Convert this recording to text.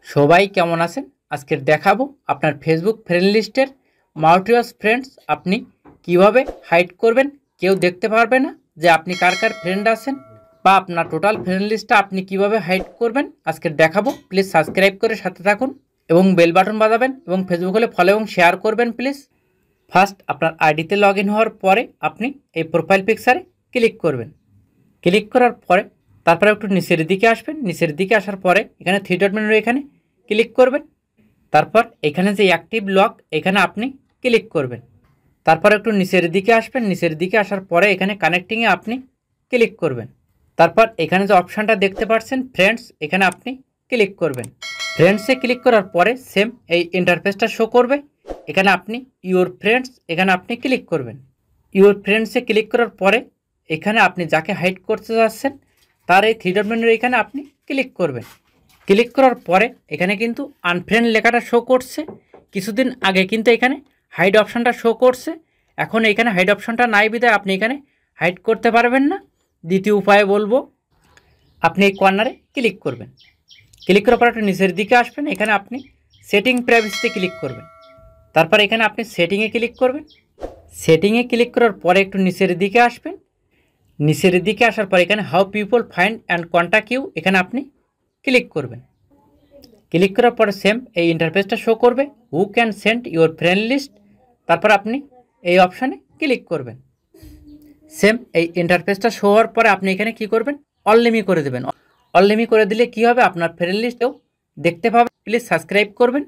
সবাই কেমন আছেন? আজকের দেখাবো আপনার ফেসবুক ফ্রেন্ড লিস্টের মাল্টিপল ফ্রেন্ডস আপনি কিভাবে হাইড করবেন। কেউ দেখতে পারবে না যে আপনি কার কার ফ্রেন্ড আছেন, বা আপনার টোটাল ফ্রেন্ড লিস্টটা আপনি কিভাবে হাইড করবেন আজকের দেখাবো। প্লিজ সাবস্ক্রাইব করে সাথে থাকুন এবং বেল বাটন বাজাবেন এবং ফেসবুক হলে ফলো এবং শেয়ার করবেন প্লিজ। ফার্স্ট আপনার আইডিতে লগ ইন হওয়ার পরে আপনি এই প্রোফাইল পিকচারে ক্লিক করবেন। ক্লিক করার পরে তারপরে একটু নিচের দিকে আসবেন। নিচের দিকে আসার পরে এখানে থ্রি ডট মেনু এখানে ক্লিক করবেন। তারপর এখানে যে অ্যাক্টিভ লক এখানে আপনি ক্লিক করবেন। তারপর একটু নিচের দিকে আসবেন। নিচের দিকে আসার পরে এখানে কানেক্টিংয়ে আপনি ক্লিক করবেন। তারপর এখানে যে অপশানটা দেখতে পাচ্ছেন ফ্রেন্ডস, এখানে আপনি ক্লিক করবেন। ফ্রেন্ডসে ক্লিক করার পরে সেম এই ইন্টারফেসটা শো করবে। এখানে আপনি ইউর ফ্রেন্ডস এখানে আপনি ক্লিক করবেন। ইউর ফ্রেন্ডসে ক্লিক করার পরে এখানে আপনি যাকে হাইড করতে যাচ্ছেন তার এই থ্রি ডট মেনুর এখানে আপনি ক্লিক করবেন। ক্লিক করার পরে এখানে কিন্তু আনফ্রেন্ড লেখাটা শো করছে। কিছুদিন আগে কিন্তু এখানে হাইড অপশানটা শো করছে। এখন এখানে হাইড অপশানটা নাই বিধায় আপনি এখানে হাইড করতে পারবেন না। দ্বিতীয় উপায় বলবো, আপনি এই কর্নারে ক্লিক করবেন। ক্লিক করার পর একটু নিচের দিকে আসবেন। এখানে আপনি সেটিং প্রাইভেসিতে ক্লিক করবেন। তারপর এখানে আপনি সেটিংয়ে ক্লিক করবেন। সেটিংয়ে ক্লিক করার পরে একটু নিচের দিকে আসবেন। নিচের দিকে আসার পর এখানে how people find and contact you এখানে আপনি ক্লিক করবেন। ক্লিক করার পরে সেম এই ইন্টারফেসটা শো করবে, who can send your friend list. তারপর আপনি এই অপশানে ক্লিক করবেন। সেম এই ইন্টারফেসটা শো হওয়ার পরে আপনি এখানে কি করবেন, অনলিমি করে দেবেন। অনলিমি করে দিলে কি হবে, আপনার ফ্রেন্ড লিস্টেও দেখতে পাবেন। প্লিজ সাবস্ক্রাইব করবেন।